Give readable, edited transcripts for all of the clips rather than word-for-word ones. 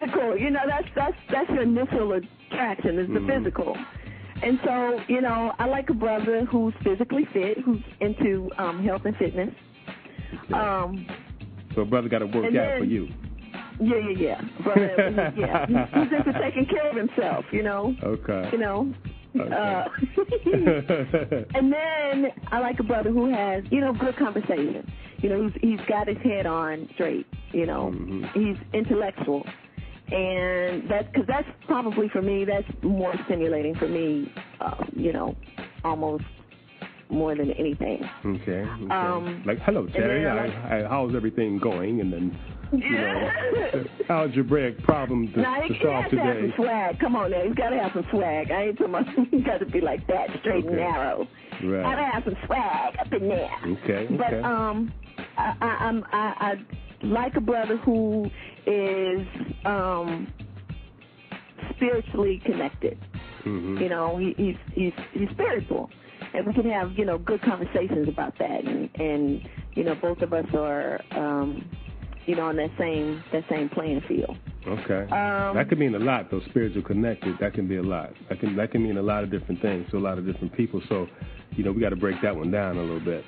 physical. You know, that's your initial attraction is the physical. And so, you know, I like a brother who's physically fit, who's into health and fitness. Okay. So a brother got to work out for you. Yeah. Brother, he's into taking care of himself, you know. Okay. You know. Okay. And then I like a brother who has, you know, good conversation. You know, he's got his head on straight. You know, he's intellectual, and that's probably for me. That's more stimulating for me. You know, almost more than anything. Okay. Like, hello, Terry. How's everything going? And then, you know, algebraic problem to solve today. Have some swag. Come on now, he's got to have some swag. I ain't talking about he's got to be like that, straight and narrow. Right. Got to have some swag up in there. Okay. But I like a brother who is spiritually connected. You know, he's spiritual. And we can have, you know, good conversations about that. And you know, both of us are, you know, on that same playing field. Okay. That could mean a lot, though, spiritual connected. That can be a lot. That can mean a lot of different things to a lot of different people. So, you know, we got to break that one down a little bit.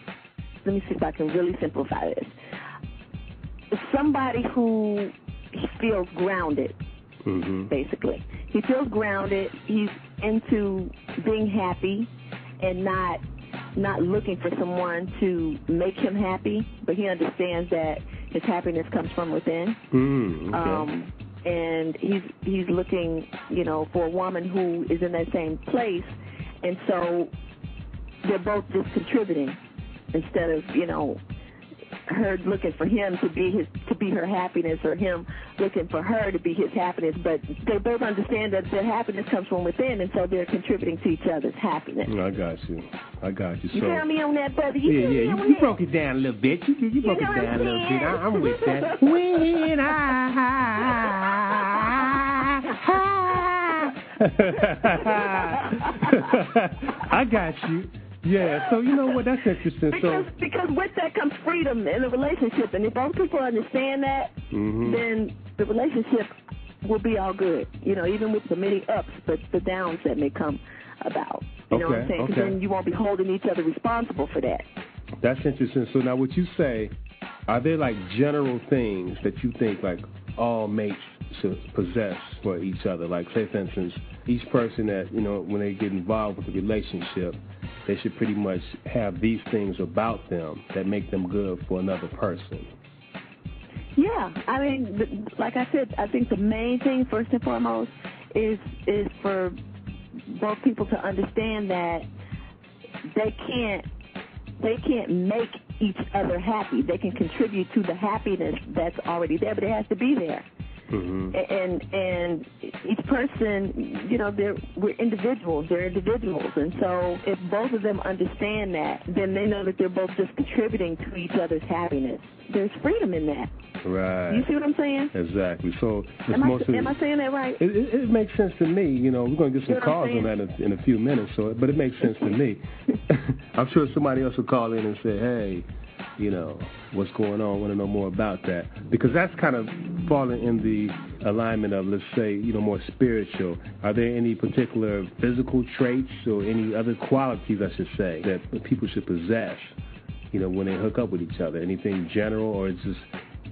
Let me see if I can really simplify this. Somebody who feels grounded, basically. He feels grounded. He's into being happy and not looking for someone to make him happy, but he understands that his happiness comes from within. And he's looking, you know, for a woman who is in that same place, and so they're both just contributing instead of, you know, her looking for him to be her happiness, or him looking for her to be his happiness. But they both understand that their happiness comes from within, and so they're contributing to each other's happiness. I got you. You feel me on that, brother? You broke it down a little bit. You broke it down a little bit. I'm with that. When I got you. Yeah, so you know what, that's interesting. Because with that comes freedom in a relationship, and if both people understand that, then the relationship will be all good. You know, even with the many ups, but the downs that may come about. You know what I'm saying? Because then you won't be holding each other responsible for that. That's interesting. So now, what you say, are there like general things that you think like all mates should possess for each other? Like, say, for instance, each person that, you know, when they get involved with a relationship, they should pretty much have these things about them that make them good for another person. Yeah, I mean, like I said, I think the main thing, first and foremost, is for both people to understand that they can't make each other happy. They can contribute to the happiness that's already there, but it has to be there. And each person, you know, we're individuals. They're individuals, and so if both of them understand that, then they know that they're both just contributing to each other's happiness. There's freedom in that. Right. You see what I'm saying? Exactly. So am I saying that right? It makes sense to me. You know, we're going to get some calls on that in a few minutes. But it makes sense to me. I'm sure somebody else will call in and say, hey, you know, what's going on? I want to know more about that. Because that's kind of falling in the alignment of, let's say, you know, more spiritual. Are there any particular physical traits or any other qualities, I should say, that people should possess, you know, when they hook up with each other? Anything general, or it's just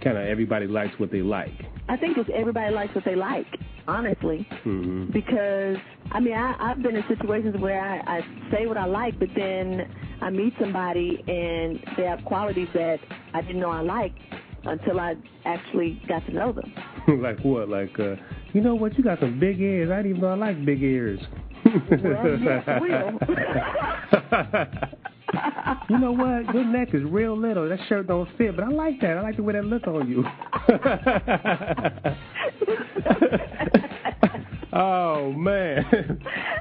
kind of everybody likes what they like? I think it's everybody likes what they like, honestly. Because, I mean, I've been in situations where I say what I like, but then I meet somebody and they have qualities that I didn't know I liked until I actually got to know them. Like what? Like, you know what? You got some big ears. I didn't even know I like big ears. Well, yes, will. You know what? Your neck is real little. That shirt don't fit, but I like that. I like the way that look on you. Oh, man.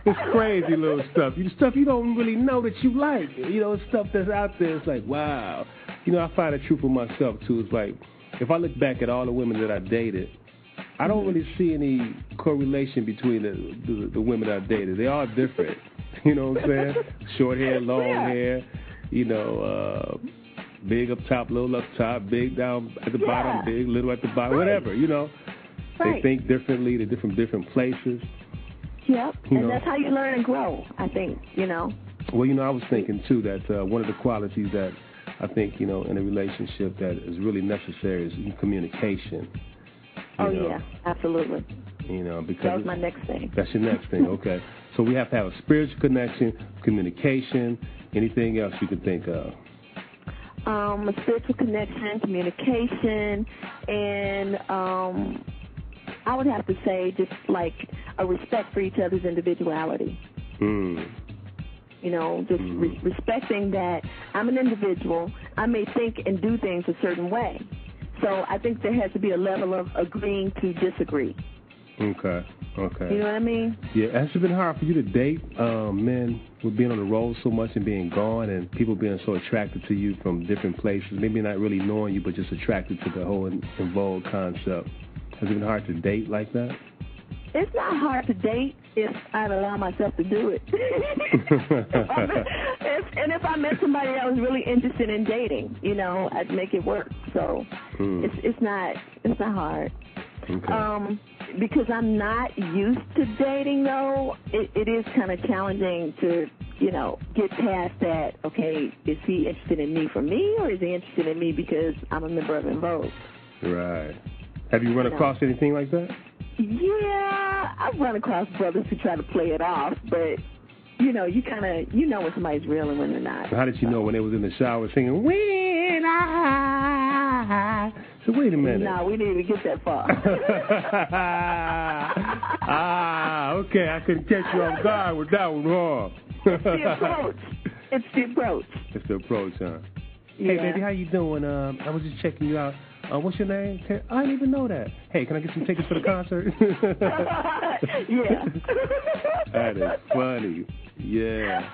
It's crazy little stuff. Stuff you don't really know that you like. You know, stuff that's out there. It's like, wow. You know, I find it true for myself, too. It's like, if I look back at all the women that I dated, I don't really see any correlation between the women I dated. They all different. You know what I'm saying? Short hair, long hair, you know, big up top, little up top, big down at the bottom, big, little at the bottom, whatever, you know. right. They think differently. They're from different places. Yep, and that's how you learn and grow, I think, Well, I was thinking, too, that one of the qualities that I think, in a relationship that is really necessary is communication. Yeah, absolutely. Because that was my next thing. That's your next thing, okay. So we have to have a spiritual connection, communication, anything else you can think of. A spiritual connection, communication, and I would have to say just like a respect for each other's individuality. Respecting that I'm an individual. I may think and do things a certain way. So I think there has to be a level of agreeing to disagree. Okay. You know what I mean? Yeah, has it been hard for you to date men with being on the road so much and being gone and people being so attracted to you from different places, maybe not really knowing you but just attracted to the whole in vogue concept? Has it been hard to date like that? It's not hard to date if I'd allow myself to do it. If I met somebody that was really interested in dating, I'd make it work. So it's not hard. Okay. Because I'm not used to dating, though, it is kind of challenging to, get past that. Okay, is he interested in me for me, or is he interested in me because I'm a member of En Vogue? Right. Have you run across anything like that? Yeah, I've run across brothers who try to play it off, but, you kind of, when somebody's real and when they're not. How did you know when they was in the shower singing, "When I..." So wait a minute. No, we didn't even get that far. Okay, I couldn't catch you off guard with that one, huh? It's the approach. It's the approach, huh? Yeah. Hey, baby, how you doing? I was just checking you out. What's your name? I didn't even know that. Hey, can I get some tickets for the concert? Yeah. That is funny. Yeah.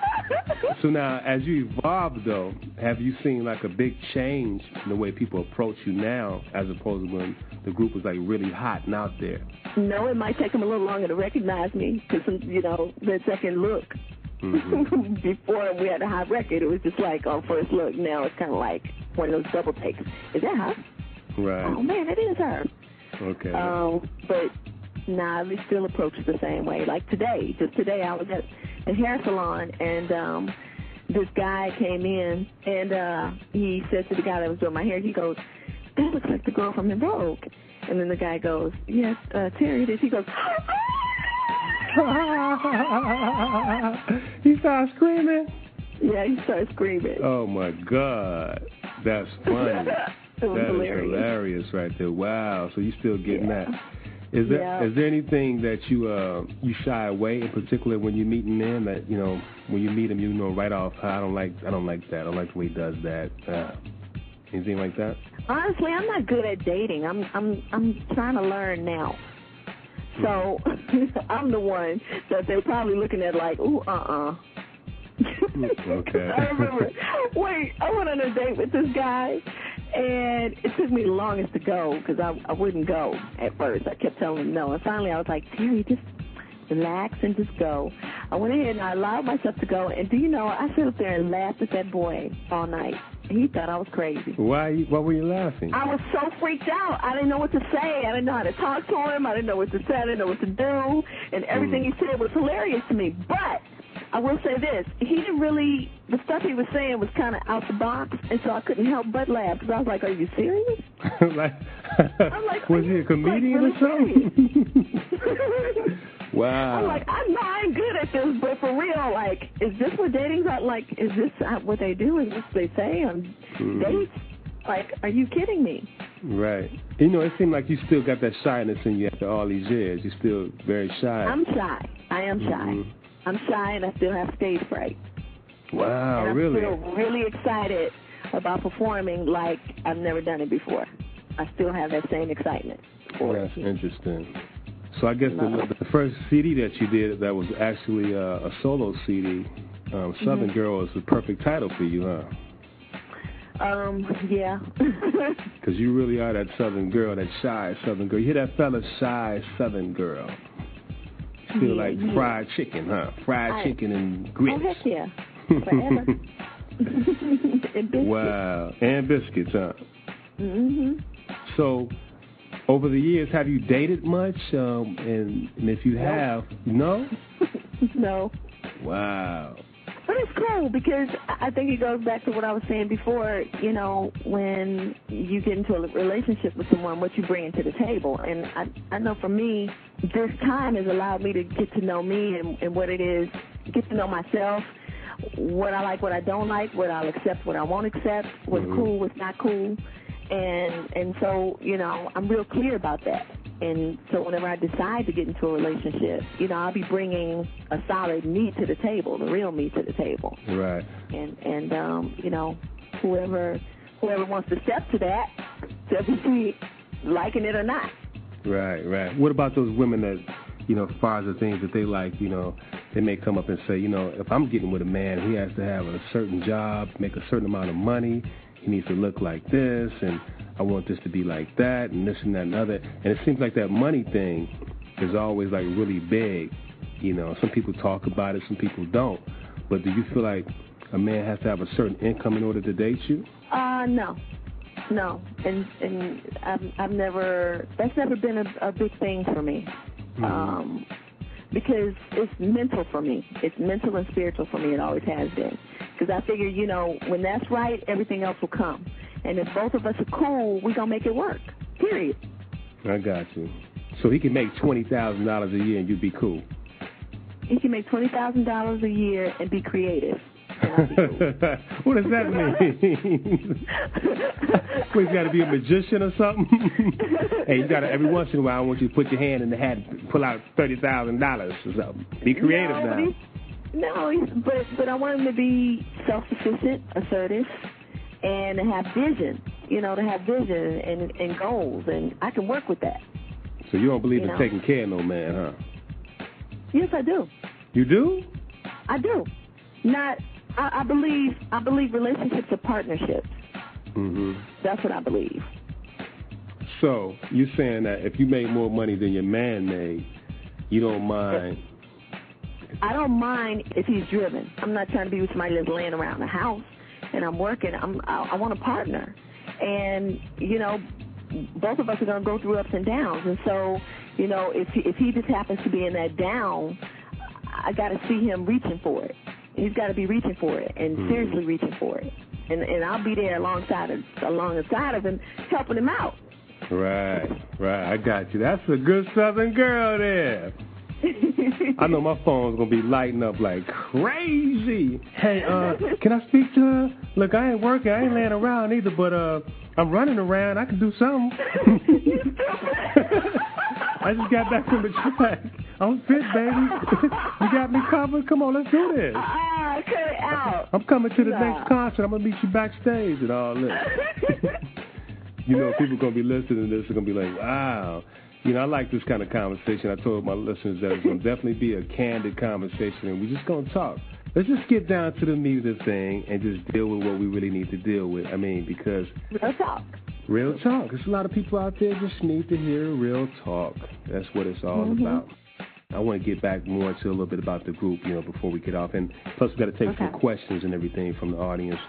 So now, as you evolve, though, have you seen like a big change in the way people approach you now as opposed to when the group was like really hot and out there? No, it might take them a little longer to recognize me because, the second look. Mm-hmm. Before we had a hot record, it was just like on first look. Now it's kind of like one of those double takes. Is that her? Right. Oh, man, it is her. Okay. But, nah, we still approach it the same way. Like today. Just today I was at the hair salon, and this guy came in, and he says to the guy that was doing my hair, he goes, "That looks like the girl from En Vogue." And then the guy goes, "Yes, Terry, it is." He goes, He started screaming? Yeah, he started screaming. Oh, my God. That's funny. It was hilarious. Is hilarious right there. Wow. So you still getting that. Is there anything that you shy away, in particular when you're meeting men, that, when you meet him, right off, I don't like that. I don't like the way he does that. Anything like that? Honestly, I'm not good at dating. I'm trying to learn now. So I'm the one that they're probably looking at like, ooh, Okay. I remember, I went on a date with this guy, and it took me the longest to go because I wouldn't go at first. I kept telling him no, and finally I was like, Terry, just relax and just go. I went ahead and I allowed myself to go, and do you know, I sat up there and laughed at that boy all night. He thought I was crazy. Why were you laughing? I was so freaked out. I didn't know what to say. I didn't know how to talk to him. I didn't know what to say. I didn't know what to do. And everything he said was hilarious to me. But I will say this. He didn't really, the stuff he was saying was kind of out the box, and so I couldn't help but laugh because I was like, are you serious? I'm like, was he a comedian or something? Wow. I'm like, I know I ain't good at this, but for real, like, is this what dating's like? Is this what they do? Is this what they say on dates? Like, are you kidding me? Right. It seemed like you still got that shyness in you after all these years. You're still very shy. I'm shy. I am shy. I'm shy, and I still have stage fright. Wow, and really? I'm still really excited about performing like I've never done it before. I still have that same excitement. That's interesting. So I guess the first CD that you did that was actually a solo CD, Southern Girl, is the perfect title for you, huh? Yeah. Because you really are that Southern girl, that shy Southern girl. You hear that fella, shy Southern girl. Feel like fried chicken, huh? Fried chicken and grits. Oh, heck yeah. Forever. And biscuits. Wow. And biscuits, huh? Mm-hmm. So Over the years, have you dated much? And if you have, no? No. Wow. But it's cool because I think it goes back to what I was saying before, you know, when you get into a relationship with someone, what you bring to the table. And I know for me, this time has allowed me to get to know me and what it is, get to know myself, what I like, what I don't like, what I'll accept, what I won't accept, what's cool, what's not cool. And so, you know, I'm real clear about that. And so whenever I decide to get into a relationship, you know, I'll be bringing a solid me to the table, the real me to the table. Right. And you know, whoever wants to step to that, definitely liking it or not. Right, right. What about those women that, you know, as far as the things that they like, you know, they may come up and say, you know, if I'm getting with a man, he has to have a certain job, make a certain amount of money, he needs to look like this, and I want this to be like that, and this and that and other. And it seems like that money thing is always, like, really big. You know, some people talk about it, some people don't. But do you feel like a man has to have a certain income in order to date you? No. And I've never, that's never been a big thing for me. Because it's mental for me. It's mental and spiritual for me. It always has been. Because I figure, you know, when that's right, everything else will come. And if both of us are cool, we're going to make it work, period. I got you. So he can make $20,000 a year and you'd be cool? He can make $20,000 a year and be creative. What does that mean? Well, you got to be a magician or something? Hey, you got to, every once in a while, I want you to put your hand in the hat and pull out $30,000 or something. Be creative now. But I want him to be self-sufficient, assertive, and to have vision, you know, to have vision and goals, and I can work with that. So you don't believe in taking care of no man, huh? Yes, I do. You do? I do. I believe relationships are partnerships. That's what I believe. So you're saying that if you make more money than your man made, you don't mind? I don't mind if he's driven. I'm not trying to be with somebody that's laying around the house and I'm working. I want a partner. And, you know, both of us are going to go through ups and downs. And so, you know, if he just happens to be in that down, I got to see him reaching for it. He's got to be reaching for it and seriously reaching for it. And I'll be there alongside of him, helping him out. Right. I got you. That's a good Southern girl there. I know my phone's going to be lighting up like crazy. Hey, can I speak to her? Look, I ain't working. I ain't laying around either, but I'm running around. I can do something. I just got back from the track. I'm fit, baby. You got me covered? Come on, let's do this. Cut it out. I'm coming to the next concert. I'm going to meet you backstage and all this. You know, people are going to be listening to this. They're going to be like, wow. You know, I like this kind of conversation. I told my listeners that it's going to definitely be a candid conversation, and we're just going to talk. Let's just get down to the meat of the thing and just deal with what we really need to deal with. I mean, because... Real talk. Real talk. There's a lot of people out there just need to hear real talk. That's what it's all about. I want to get back more to a little bit about the group, you know, before we get off. And plus, we've got to take some questions and everything from the audience.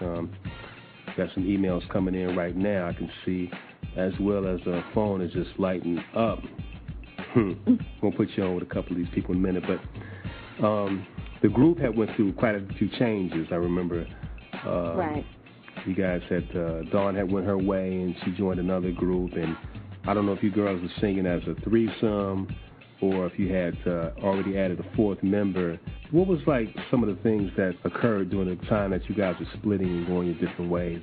Got some emails coming in right now, I can see, as well as the phone is just lighting up. I'm going to put you on with a couple of these people in a minute. But the group had went through quite a few changes, I remember. Right. You guys had, Dawn had went her way, and she joined another group. And I don't know if you girls were singing as a threesome or if you had already added a fourth member. What was like some of the things that occurred during the time that you guys were splitting and going your different ways?